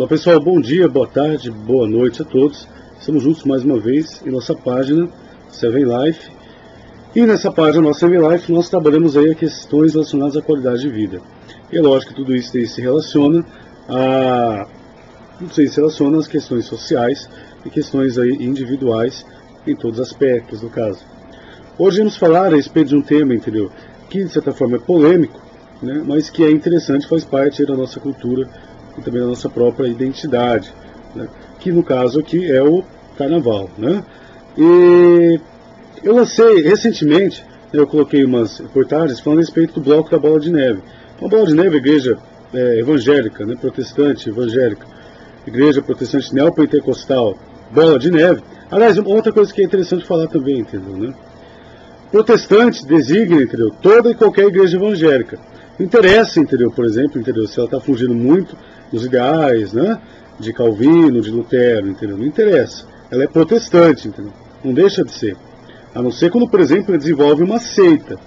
Olá pessoal, bom dia, boa tarde, boa noite a todos. Estamos juntos mais uma vez em nossa página Seven Life. E nessa página nossa Seven Life nós trabalhamos aí a questões relacionadas à qualidade de vida. E é lógico que tudo isso se relaciona às questões sociais e questões aí individuais em todos os aspectos do caso. Hoje vamos falar a respeito de um tema, entendeu? Que de certa forma é polêmico, né? Mas que é interessante, faz parte da nossa cultura e também da nossa própria identidade, né? Que no caso aqui é o carnaval, né? E eu lancei recentemente, né, eu coloquei umas reportagens falando a respeito do bloco da Bola de Neve. Então, a Bola de Neve é a igreja evangélica, né, protestante evangélica, igreja protestante neopentecostal, Bola de Neve. Aliás, uma outra coisa que é interessante falar também, entendeu, né? Protestante designa, entendeu, toda e qualquer igreja evangélica. Não interessa, entendeu, por exemplo, entendeu, se ela está fugindo muito dos ideais, né, de Calvino, de Lutero, entendeu? Não interessa. Ela é protestante, entendeu? Não deixa de ser. A não ser quando, por exemplo, ele desenvolve uma seita.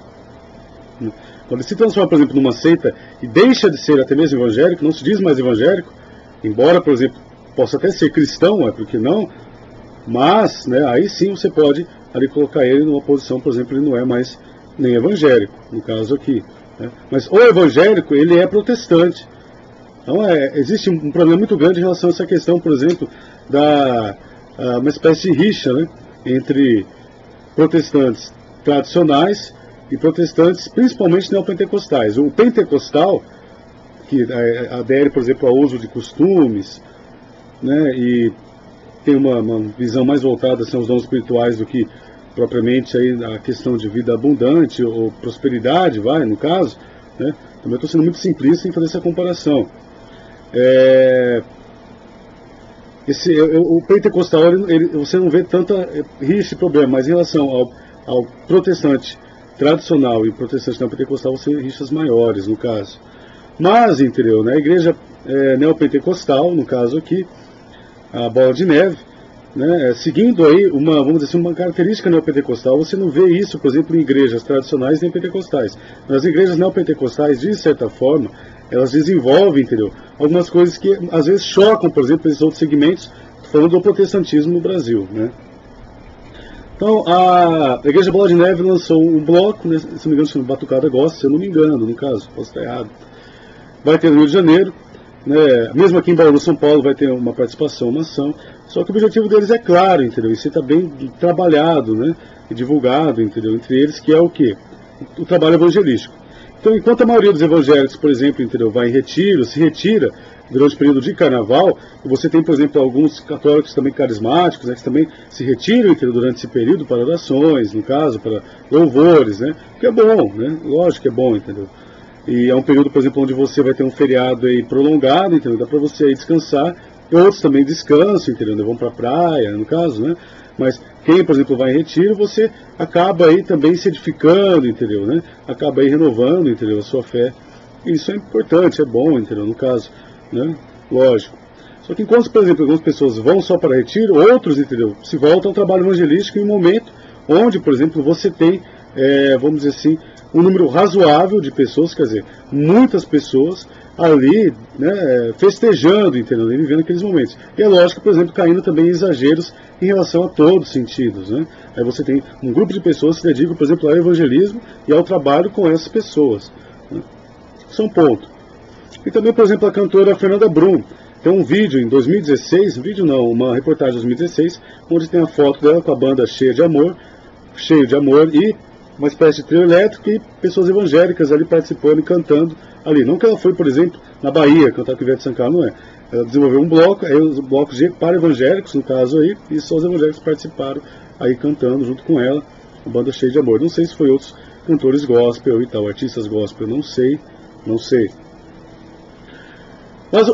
Quando ele se transforma, por exemplo, numa seita e deixa de ser até mesmo evangélico, não se diz mais evangélico, embora, por exemplo, possa até ser cristão, porque não? Mas, né, aí sim você pode ali colocar ele numa posição, por exemplo, ele não é mais nem evangélico, no caso aqui, né? Mas o evangélico, ele é protestante. Então existe um problema muito grande em relação a essa questão, por exemplo, uma espécie de rixa, né, entre protestantes tradicionais e protestantes principalmente neopentecostais. O pentecostal, que adere, por exemplo, ao uso de costumes, né, e tem uma visão mais voltada assim, aos dons espirituais do que propriamente aí a questão de vida abundante ou prosperidade, no caso, né? Também estou sendo muito simplista em fazer essa comparação. O pentecostal, você não vê tanta rixa e problema, mas em relação ao protestante tradicional e protestante neopentecostal, você vê rixas maiores, no caso. Mas, entendeu, na igreja neopentecostal, no caso aqui, a Bola de Neve, né, seguindo aí vamos dizer assim, uma característica neopentecostal, você não vê isso, por exemplo, em igrejas tradicionais nem pentecostais. Nas igrejas neopentecostais, de certa forma, elas desenvolvem, entendeu, algumas coisas que às vezes chocam, por exemplo, esses outros segmentos, falando do protestantismo no Brasil, né? Então, a Igreja Bola de Neve lançou um bloco, né, se não me engano, chama Batucada Gospel, se eu não me engano, no caso, posso estar errado. Vai ter no Rio de Janeiro, né, mesmo aqui em Bauru, São Paulo, vai ter uma participação, uma ação, só que o objetivo deles é claro, entendeu? Isso está bem trabalhado, né, e divulgado, entendeu? Entre eles, que é o quê? O trabalho evangelístico. Então, enquanto a maioria dos evangélicos, por exemplo, entendeu, vai em retiro, se retira durante o período de carnaval, e você tem, por exemplo, alguns católicos também carismáticos, né, que também se retiram, entendeu, durante esse período para orações, no caso, para louvores, né, que é bom, né, lógico que é bom, entendeu. E é um período, por exemplo, onde você vai ter um feriado aí prolongado, entendeu, dá para você aí descansar, e outros também descansam, entendeu, vão para a praia, no caso, né. Mas quem, por exemplo, vai em retiro, você acaba aí também se edificando, entendeu, né? Acaba aí renovando, entendeu, a sua fé. E isso é importante, é bom, entendeu, no caso, né? Lógico. Só que enquanto, por exemplo, algumas pessoas vão só para retiro, outros, entendeu, se voltam ao trabalho evangelístico em um momento onde, por exemplo, você tem, vamos dizer assim, um número razoável de pessoas, quer dizer, muitas pessoas ali, né, festejando, entendeu, e vivendo aqueles momentos. E é lógico, por exemplo, caindo também em exageros em relação a todos os sentidos, né? Aí você tem um grupo de pessoas que se dedicam, por exemplo, ao evangelismo e ao trabalho com essas pessoas, né? Isso é um ponto. E também, por exemplo, a cantora Fernanda Brum. Tem um vídeo em 2016, uma reportagem de 2016, onde tem a foto dela com a banda Cheio de Amor, e uma espécie de trio elétrico e pessoas evangélicas ali participando e cantando ali. Não que ela foi, por exemplo, na Bahia cantar com Ivete Sangalo, não é. Ela desenvolveu um bloco, aí os blocos para evangélicos, no caso aí, e só os evangélicos participaram aí cantando junto com ela, a banda Cheia de Amor. Não sei se foi outros cantores gospel e tal, artistas gospel, não sei. Mas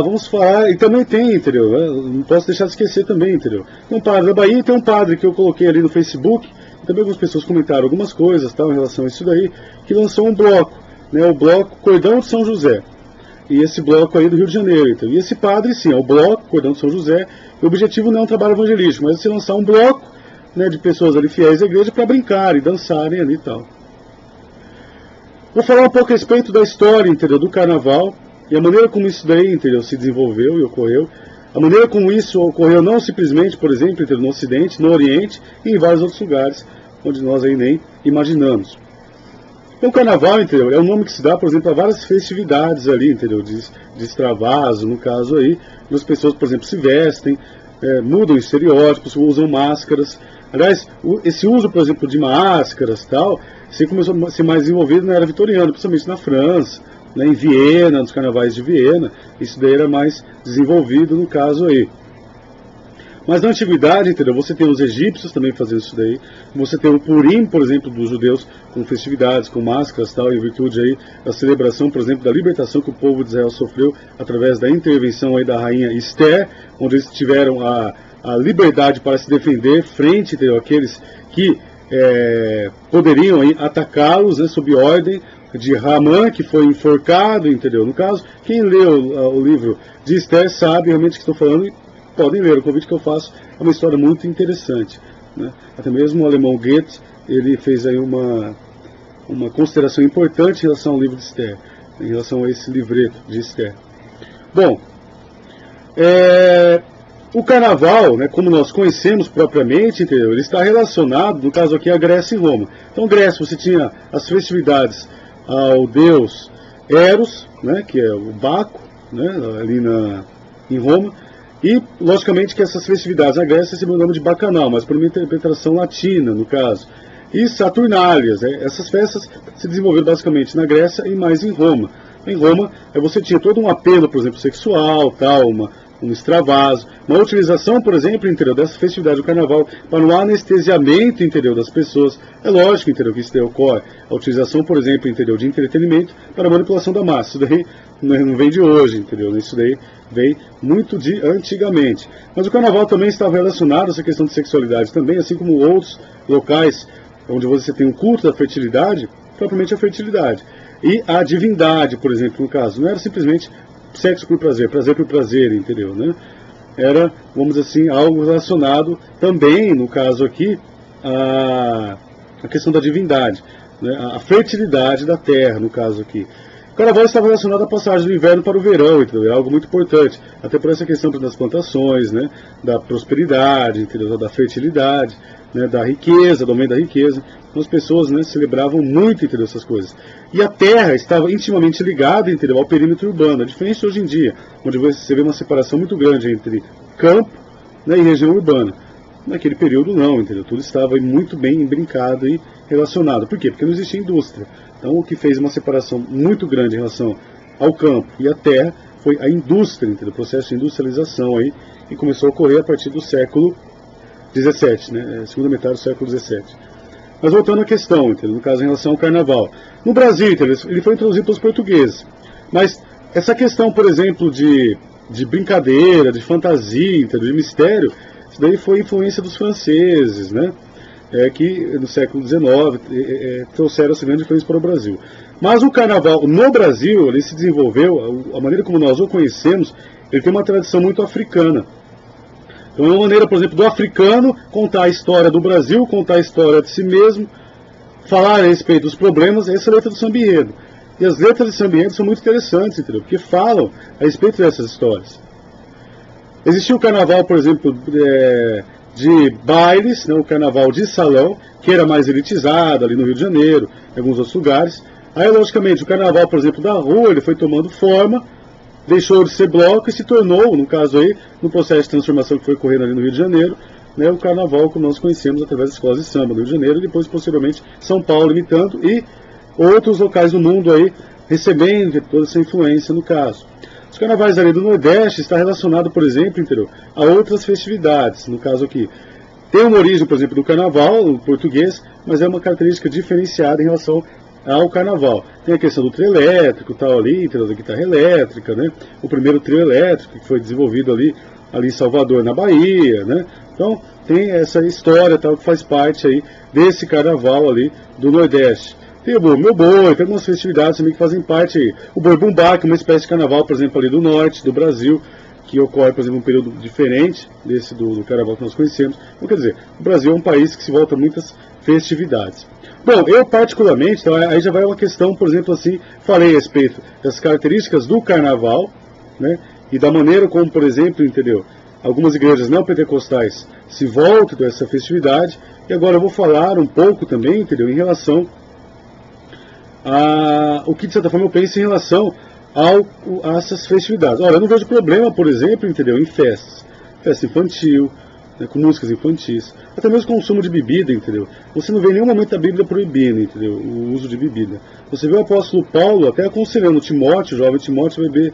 vamos falar, e também tem, entendeu? Não posso deixar de esquecer também, entendeu? Tem um padre da Bahia e tem um padre que eu coloquei ali no Facebook, e também algumas pessoas comentaram algumas coisas, tal, em relação a isso daí, que lançou um bloco, né, o bloco Cordão de São José. E esse bloco aí do Rio de Janeiro, então. E esse padre, sim, é o bloco Cordão de São José, e o objetivo não é um trabalho evangelístico, mas é você lançar um bloco, né, de pessoas ali fiéis à igreja para brincar e dançarem ali e tal. Vou falar um pouco a respeito da história, entendeu, do carnaval, E a maneira como isso daí, entendeu, se desenvolveu e ocorreu, a maneira como isso ocorreu não simplesmente, por exemplo, entendeu, no Ocidente, no Oriente e em vários outros lugares, onde nós aí nem imaginamos. Então o Carnaval, entendeu, é um nome que se dá, por exemplo, a várias festividades ali, entendeu, de extravaso, no caso aí, onde as pessoas, por exemplo, se vestem, mudam estereótipos, usam máscaras. Aliás, esse uso, por exemplo, de máscaras tal, se começou a ser mais desenvolvido na era vitoriana, principalmente na França, né, em Viena, nos carnavais de Viena, isso daí era mais desenvolvido no caso aí. Mas na antiguidade, entendeu? Você tem os egípcios também fazendo isso daí, você tem o Purim, por exemplo, dos judeus, com festividades, com máscaras tal, em virtude aí da celebração, por exemplo, da libertação que o povo de Israel sofreu através da intervenção aí da rainha Esther, onde eles tiveram a liberdade para se defender frente, entendeu, àqueles que poderiam atacá-los, né, sob ordem de Ramã, que foi enforcado, entendeu? No caso, quem leu o livro de Esther sabe realmente o que estou falando e podem ler. O convite que eu faço é uma história muito interessante, né? Até mesmo o alemão Goethe, ele fez aí uma consideração importante em relação ao livro de Esther, em relação a esse livreto de Esther. Bom, o Carnaval, né, como nós conhecemos propriamente, entendeu? Ele está relacionado, no caso aqui, à Grécia e Roma. Então, Grécia, você tinha as festividades ao deus Eros, né, que é o Baco, né, ali em Roma, e, logicamente, que essas festividades na Grécia recebem o nome de Bacanal, mas por uma interpretação latina, no caso. E Saturnálias, essas festas se desenvolveram basicamente na Grécia e mais em Roma. Em Roma, você tinha todo um apelo, por exemplo, sexual, tal, um extravaso, uma utilização, por exemplo, entendeu, dessa festividade do Carnaval para o anestesiamento, entendeu, das pessoas. É lógico, entendeu, que isso daí ocorre. A utilização, por exemplo, entendeu, de entretenimento para a manipulação da massa. Isso daí não vem de hoje, entendeu? Isso daí vem muito de antigamente. Mas o Carnaval também estava relacionado a essa questão de sexualidade também, assim como outros locais onde você tem o culto da fertilidade, propriamente a fertilidade. E a divindade, por exemplo, no caso, não era simplesmente sexo por prazer, prazer por prazer, entendeu, né? Era, vamos dizer assim, algo relacionado também, no caso aqui, a questão da divindade, né? A fertilidade da terra, no caso aqui. O Carnaval estava relacionado à passagem do inverno para o verão, entendeu? É algo muito importante, até por essa questão das plantações, né? Da prosperidade, entendeu? Da fertilidade, né? Da riqueza, do aumento da riqueza. Então as pessoas, né, celebravam muito, entendeu, essas coisas. E a terra estava intimamente ligada, entendeu, ao perímetro urbano, a diferença de hoje em dia, onde você vê uma separação muito grande entre campo, né, e região urbana. Naquele período não, entendeu? Tudo estava muito bem brincado e relacionado. Por quê? Porque não existia indústria. Então o que fez uma separação muito grande em relação ao campo e à terra foi a indústria, entendeu? O processo de industrialização aí, que começou a ocorrer a partir do século XVII, né? Segunda metade do século XVII. Mas voltando à questão, entendeu? No caso em relação ao Carnaval. No Brasil, entendeu? Ele foi introduzido pelos portugueses. Mas essa questão, por exemplo, de brincadeira, de fantasia, entendeu? De mistério, isso daí foi influência dos franceses, né? Que no século XIX trouxeram essa grande influência para o Brasil. Mas o Carnaval no Brasil, ele se desenvolveu, a maneira como nós o conhecemos, ele tem uma tradição muito africana. Então é uma maneira, por exemplo, do africano contar a história do Brasil, contar a história de si mesmo, falar a respeito dos problemas, essa é a letra do samba enredo. E as letras de samba enredo são muito interessantes, entendeu? Porque falam a respeito dessas histórias. Existiu o carnaval, por exemplo, de bailes, né, o carnaval de salão, que era mais elitizado ali no Rio de Janeiro, em alguns outros lugares. Aí, logicamente, o carnaval, por exemplo, da rua, ele foi tomando forma, deixou de ser bloco e se tornou, no caso aí, no processo de transformação que foi ocorrendo ali no Rio de Janeiro, né, o carnaval que nós conhecemos através das escolas de samba do Rio de Janeiro, e depois, posteriormente, São Paulo imitando, e outros locais do mundo aí recebendo toda essa influência no caso. Os carnavais ali do Nordeste está relacionado, por exemplo, entendeu, a outras festividades, no caso aqui. Tem uma origem, por exemplo, do carnaval, o português, mas é uma característica diferenciada em relação ao carnaval. Tem a questão do trio elétrico, tal ali, entendeu, da guitarra elétrica, né? O primeiro trio elétrico que foi desenvolvido ali em Salvador, na Bahia, né? Então, tem essa história tal que faz parte aí desse carnaval ali do Nordeste. Tem o Boi Meu Boi, tem algumas festividades também que fazem parte aí. O Boi Bumbá, que é uma espécie de carnaval, por exemplo, ali do Norte, do Brasil, que ocorre, por exemplo, um período diferente desse do carnaval que nós conhecemos. Então, quer dizer, o Brasil é um país que se volta a muitas festividades. Bom, eu particularmente, então, aí já vai uma questão, por exemplo, assim, falei a respeito das características do carnaval, né, e da maneira como, por exemplo, entendeu, algumas igrejas neopentecostais se voltam dessa festividade, e agora eu vou falar um pouco também, entendeu, em relação a o que, de certa forma, eu penso em relação a essas festividades. Olha, eu não vejo problema, por exemplo, entendeu, em festas, festa infantil, né, com músicas infantis, até mesmo consumo de bebida, entendeu? Você não vê em nenhum momento da Bíblia proibindo, entendeu, o uso de bebida. Você vê o apóstolo Paulo até aconselhando Timóteo, o jovem Timóteo, a beber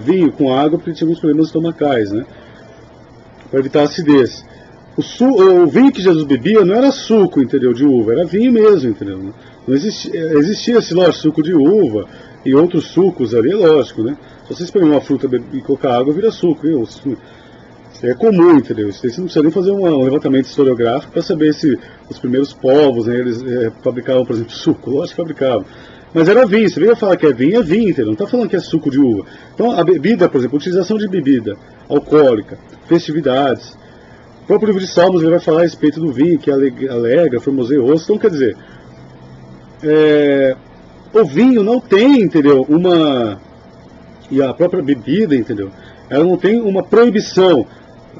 vinho com água, porque tinha alguns problemas estomacais, né, para evitar acidez. O vinho que Jesus bebia não era suco, entendeu, de uva, era vinho mesmo, entendeu? Não existia esse, lógico, suco de uva e outros sucos ali, é lógico, né? Se você espremer uma fruta e colocar água, vira suco, viu? Isso é comum, entendeu? Você não precisa nem fazer um levantamento historiográfico para saber se os primeiros povos, né, eles fabricavam, por exemplo, suco. Lógico que fabricavam. Mas era vinho. Se ele falar que é vinho, entendeu? Não está falando que é suco de uva. Então, a bebida, por exemplo, a utilização de bebida alcoólica, festividades. O próprio livro de Salmos ele vai falar a respeito do vinho, que alegra, formoseia o rosto. Então, quer dizer, o vinho não tem, entendeu, e a própria bebida, entendeu, ela não tem uma proibição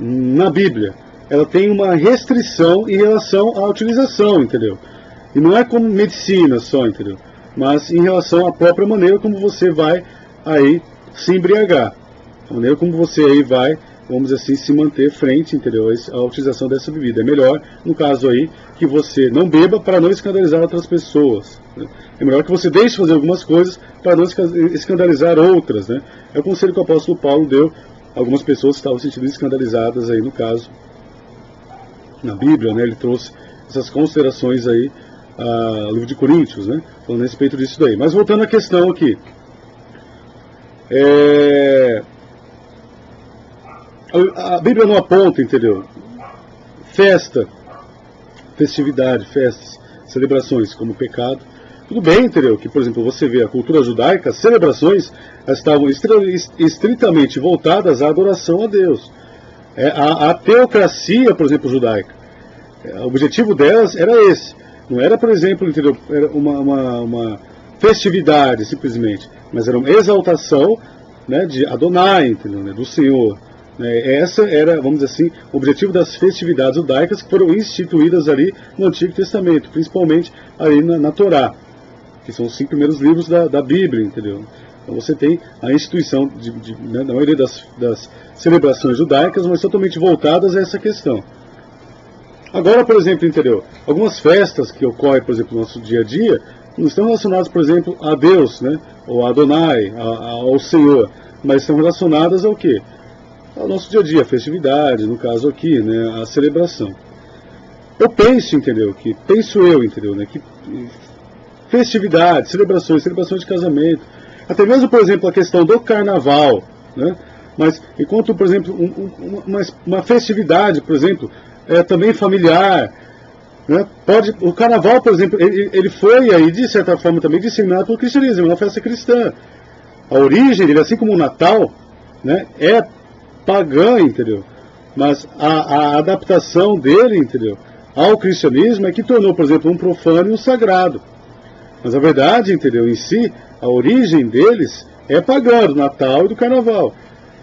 na Bíblia, ela tem uma restrição em relação à utilização, entendeu, e não é como medicina só, entendeu, mas em relação à própria maneira como você vai aí se embriagar, a maneira como você aí vai, vamos dizer assim, se manter frente, entendeu, à utilização dessa bebida. É melhor, no caso aí, que você não beba para não escandalizar outras pessoas, né? É melhor que você deixe de fazer algumas coisas para não escandalizar outras, né? É o conselho que o apóstolo Paulo deu a algumas pessoas que estavam se sentindo escandalizadas aí, no caso, na Bíblia, né? Ele trouxe essas considerações aí ao livro de Coríntios, né? Falando a respeito disso daí. Mas voltando à questão aqui. A Bíblia não aponta, entendeu, festa, festividade, festas, celebrações como pecado. Tudo bem, entendeu, que, por exemplo, você vê a cultura judaica, as celebrações estavam estritamente voltadas à adoração a Deus. A teocracia, por exemplo, judaica, o objetivo delas era esse. Não era, por exemplo, entendeu, era uma festividade, simplesmente, mas era uma exaltação, né, de Adonai, entendeu, né, do Senhor. Essa era, vamos dizer assim, o objetivo das festividades judaicas que foram instituídas ali no Antigo Testamento, principalmente ali na Torá, que são os 5 primeiros livros da Bíblia, entendeu? Então você tem a instituição né, da maioria das celebrações judaicas, mas totalmente voltadas a essa questão. Agora, por exemplo, entendeu? Algumas festas que ocorrem, por exemplo, no nosso dia a dia, não estão relacionadas, por exemplo, a Deus, né, ou a Adonai, ao Senhor, mas estão relacionadas ao quê? Ao nosso dia a dia, a festividade, no caso aqui, né, a celebração. Eu penso, entendeu, né, que festividades, celebrações de casamento, até mesmo, por exemplo, a questão do carnaval, né, mas enquanto, por exemplo, uma festividade, por exemplo, também familiar, né, o carnaval, por exemplo, ele foi aí, de certa forma, também disseminado pelo cristianismo, uma festa cristã. A origem dele, assim como o Natal, né, é pagã, entendeu? Mas a adaptação dele, entendeu, ao cristianismo é que tornou, por exemplo, um profano e um sagrado. Mas a verdade, entendeu, em si, a origem deles é pagã, do Natal e do Carnaval.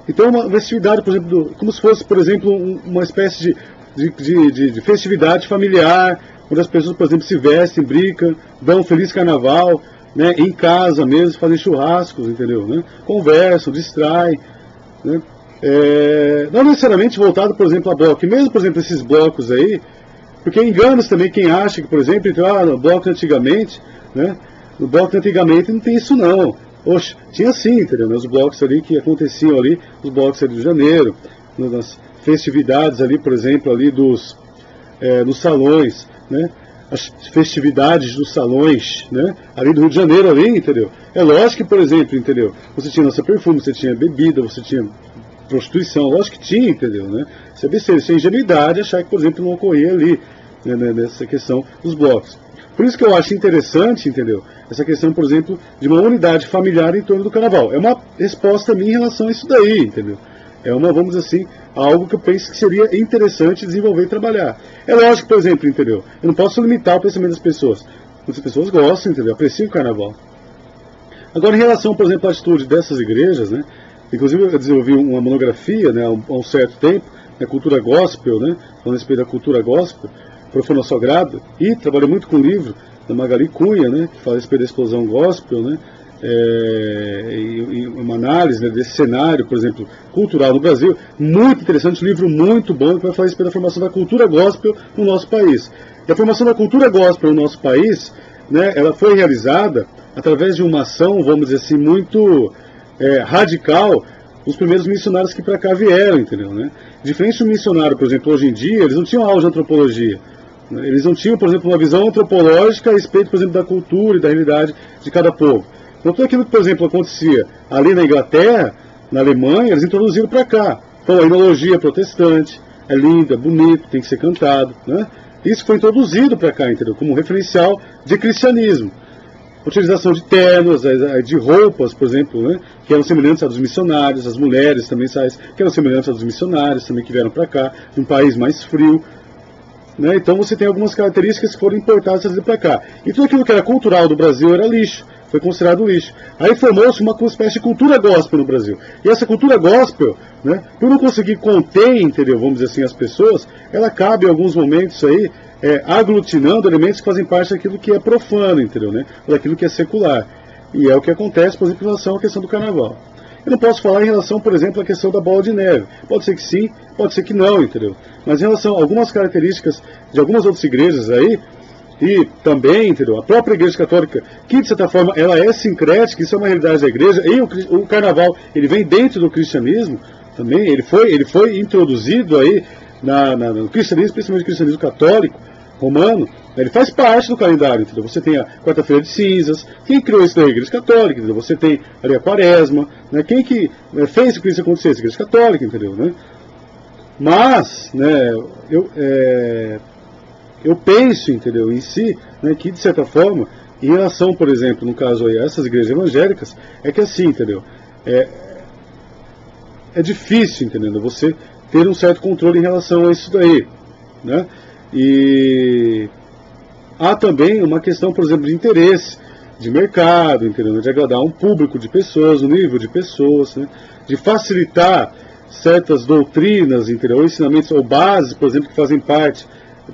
Então, uma festividade, por exemplo, como se fosse, por exemplo, uma espécie de festividade familiar, onde as pessoas, por exemplo, se vestem, brincam, dão um feliz Carnaval, né, em casa mesmo, fazem churrascos, entendeu, né, conversam, distraem, né. Não necessariamente voltado, por exemplo, a bloco. E mesmo, por exemplo, esses blocos aí, porque enganos também quem acha que, por exemplo, no bloco antigamente, né, no bloco antigamente não tem isso não. Oxe, tinha sim, entendeu? Os blocos ali que aconteciam ali, os blocos ali do Janeiro, nas festividades ali, por exemplo, ali nos salões, né, as festividades dos salões, né, ali do Rio de Janeiro ali, entendeu? É lógico que, por exemplo, entendeu, você tinha nossa perfume, você tinha bebida, você tinha prostituição, lógico que tinha, entendeu, né? Isso é besteira, isso é ingenuidade achar que, por exemplo, não ocorria ali, né, nessa questão dos blocos. Por isso que eu acho interessante, entendeu, essa questão, por exemplo, de uma unidade familiar em torno do carnaval. É uma resposta minha em relação a isso daí, entendeu? É uma, vamos dizer assim, algo que eu penso que seria interessante desenvolver e trabalhar. É lógico, por exemplo, entendeu? Eu não posso limitar o pensamento das pessoas. Muitas pessoas gostam, entendeu? Apreciam o carnaval. Agora, em relação, por exemplo, à atitude dessas igrejas, né? Inclusive eu desenvolvi uma monografia, né, há um certo tempo, na cultura gospel, né? Falando a respeito da cultura gospel, profano sagrado, e trabalhei muito com o livro da Magali Cunha, né? Que fala a respeito da explosão gospel, né? E uma análise, né, desse cenário, por exemplo, cultural no Brasil, muito interessante, um livro muito bom que vai falar a respeito da formação da cultura gospel no nosso país. E a formação da cultura gospel no nosso país, né, ela foi realizada através de uma ação, vamos dizer assim, muito radical, os primeiros missionários que para cá vieram, entendeu, né? Diferente do missionário, por exemplo, hoje em dia, eles não tinham aula de antropologia, né? Eles não tinham, por exemplo, uma visão antropológica a respeito, por exemplo, da cultura e da realidade de cada povo. Então tudo aquilo que, por exemplo, acontecia ali na Inglaterra, na Alemanha, eles introduziram para cá. Então a enologia protestante é lindo, é bonito, tem que ser cantado, né? Isso foi introduzido para cá, entendeu? Como um referencial de cristianismo. Utilização de ternos, de roupas, por exemplo, né? Que eram semelhantes às dos missionários, as mulheres também que eram semelhantes às dos missionários, também que vieram para cá, de um país mais frio. Né? Então você tem algumas características que foram importadas e trazidas para cá. E tudo aquilo que era cultural do Brasil era lixo. Foi considerado lixo. Aí formou-se uma espécie de cultura gospel no Brasil. E essa cultura gospel, né, por não conseguir conter, entendeu, vamos dizer assim, as pessoas, ela acaba em alguns momentos aí aglutinando elementos que fazem parte daquilo que é profano, entendeu, né, daquilo que é secular. E é o que acontece, por exemplo, em relação à questão do carnaval. Eu não posso falar em relação, por exemplo, à questão da bola de neve. Pode ser que sim, pode ser que não, entendeu. Mas em relação a algumas características de algumas outras igrejas aí, e também, entendeu, a própria Igreja Católica, que de certa forma ela é sincrética, isso é uma realidade da Igreja, e o Carnaval, ele vem dentro do cristianismo, também, ele foi introduzido aí no cristianismo, principalmente no cristianismo católico, romano, ele faz parte do calendário, entendeu? Você tem a Quarta-feira de Cinzas, quem criou isso da Igreja Católica, entendeu? Você tem ali a Quaresma, né? Quem que fez que isso acontecesse? A Igreja Católica, entendeu, né? Mas, né, eu penso, entendeu, em si, né, que de certa forma, em relação, por exemplo, no caso aí, a essas igrejas evangélicas, é que assim, entendeu, é difícil, entendeu, você ter um certo controle em relação a isso daí, né, e há também uma questão, por exemplo, de interesse, de mercado, entendeu, de agradar um público de pessoas, um nível de pessoas, né, de facilitar certas doutrinas, entendeu, ou ensinamentos ou bases, por exemplo, que fazem parte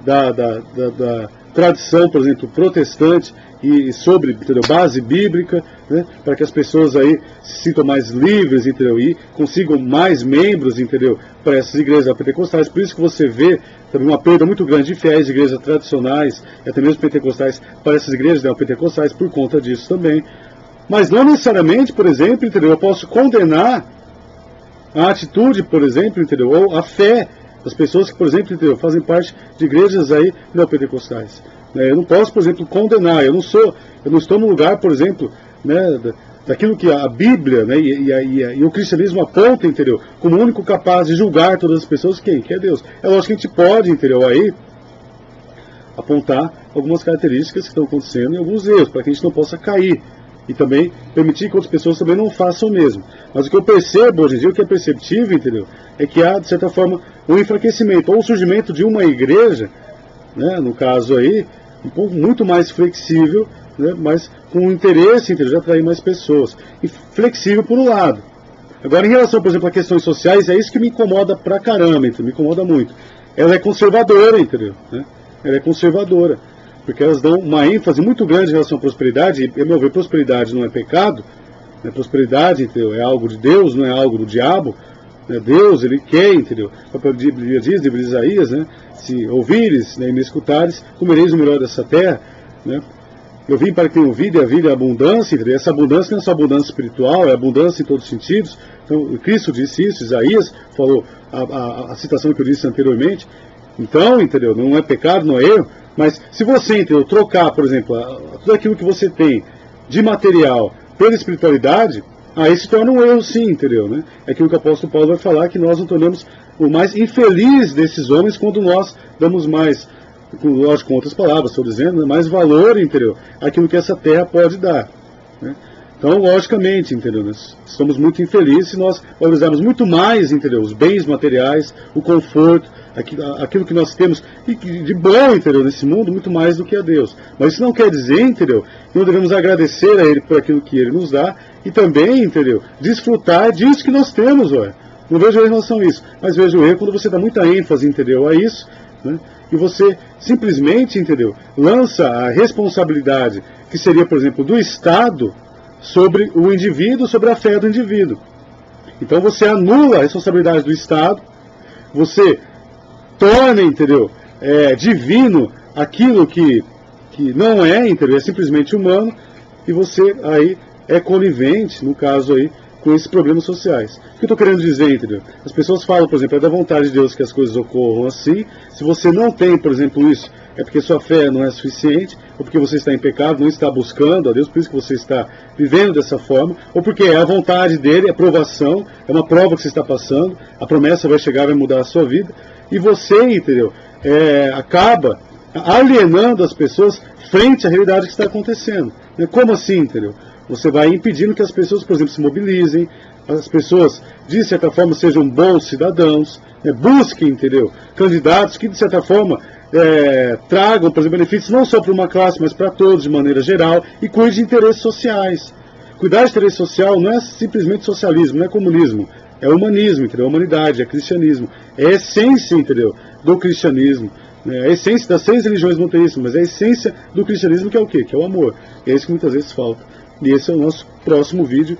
da tradição, por exemplo, protestante e sobre, entendeu, base bíblica, né, para que as pessoas aí se sintam mais livres, entendeu, e consigam mais membros, entendeu, para essas igrejas pentecostais. Por isso que você vê também uma perda muito grande de fiéis de igrejas tradicionais, e até mesmo pentecostais, para essas igrejas neopentecostais, por conta disso também. Mas não necessariamente, por exemplo, entendeu, eu posso condenar a atitude, por exemplo, entendeu, ou a fé das pessoas que, por exemplo, entendeu, fazem parte de igrejas aí neopentecostais. Eu não posso, por exemplo, condenar, eu não estou no lugar, por exemplo, né, daquilo que a Bíblia, né, e o cristianismo aponta, entendeu, como o único capaz de julgar todas as pessoas, quem? Que é Deus. É lógico que a gente pode, entendeu, aí apontar algumas características que estão acontecendo e alguns erros, para que a gente não possa cair. E também permitir que outras pessoas também não façam o mesmo. Mas o que eu percebo hoje em dia, o que é perceptível, entendeu, é que há, de certa forma, um enfraquecimento, ou o surgimento de uma igreja, né, no caso aí, um pouco muito mais flexível, né, mas com interesse, entendeu, de atrair mais pessoas. E flexível por um lado. Agora, em relação, por exemplo, a questões sociais, é isso que me incomoda pra caramba, entendeu, me incomoda muito. Ela é conservadora, entendeu, né? Ela é conservadora. Porque elas dão uma ênfase muito grande em relação à prosperidade, e, a meu ver, prosperidade não é pecado, né? Prosperidade, entendeu, é algo de Deus, não é algo do diabo, né? Deus, ele quer, entendeu, a Bíblia diz, livro de Isaías, né? Se ouvires, né, e me escutares, comereis o melhor dessa terra, né? Eu vim para que tenham vida e a vida é abundância, entendeu? Essa abundância não é só abundância espiritual, é abundância em todos os sentidos. Então, Cristo disse isso, Isaías falou a citação que eu disse anteriormente. Então, entendeu, não é pecado, não é erro. Mas se você, entendeu, trocar, por exemplo, tudo aquilo que você tem de material pela espiritualidade, aí se torna um erro sim, entendeu, né? É aquilo que o apóstolo Paulo vai falar, que nós nos tornamos o mais infeliz desses homens quando nós damos mais, lógico, com outras palavras, estou dizendo, mais valor, entendeu, àquilo que essa terra pode dar, né? Então, logicamente, entendeu? Nós estamos muito infelizes se nós valorizarmos muito mais, entendeu? Os bens materiais, o conforto, aquilo que nós temos de bom, entendeu? Nesse mundo, muito mais do que a Deus. Mas isso não quer dizer, entendeu? Que não devemos agradecer a Ele por aquilo que Ele nos dá e também, entendeu? Desfrutar disso que nós temos, ué. Não vejo erro em relação a isso, mas vejo erro quando você dá muita ênfase, entendeu? A isso, né? E você simplesmente, entendeu? Lança a responsabilidade, que seria, por exemplo, do Estado, sobre o indivíduo, sobre a fé do indivíduo. Então você anula a responsabilidade do Estado, você torna, entendeu, divino aquilo que não é, entendeu, é simplesmente humano, e você aí é conivente, no caso aí, com esses problemas sociais. O que eu estou querendo dizer, entendeu? As pessoas falam, por exemplo, é da vontade de Deus que as coisas ocorram assim. Se você não tem, por exemplo, isso, é porque sua fé não é suficiente, ou porque você está em pecado, não está buscando a Deus, por isso que você está vivendo dessa forma, ou porque é a vontade dele, é provação, é uma prova que você está passando, a promessa vai chegar, vai mudar a sua vida, e você, entendeu, acaba alienando as pessoas frente à realidade que está acontecendo. Como assim, entendeu? Você vai impedindo que as pessoas, por exemplo, se mobilizem, as pessoas, de certa forma, sejam bons cidadãos, busquem, entendeu, candidatos que, de certa forma, tragam, por exemplo, benefícios não só para uma classe, mas para todos, de maneira geral, e cuide de interesses sociais. Cuidar de interesse social não é simplesmente socialismo, não é comunismo, é humanismo, entendeu? É humanidade, é cristianismo, é a essência, entendeu, do cristianismo. A essência das 6 religiões monoteístas, mas a essência do cristianismo que é o quê? Que é o amor. É isso que muitas vezes falta. E esse é o nosso próximo vídeo,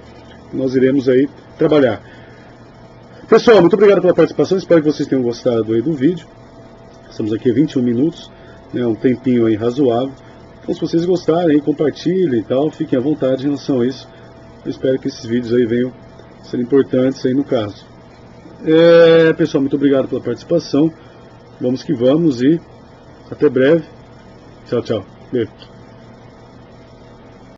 que nós iremos aí trabalhar. Pessoal, muito obrigado pela participação, espero que vocês tenham gostado aí do vídeo. Estamos aqui há 21 minutos, um tempinho aí razoável. Então se vocês gostarem, compartilhem e tal, fiquem à vontade em relação a isso. Eu espero que esses vídeos aí venham ser importantes aí no caso. Pessoal, muito obrigado pela participação. Vamos que vamos e até breve. Tchau, tchau. Beijo.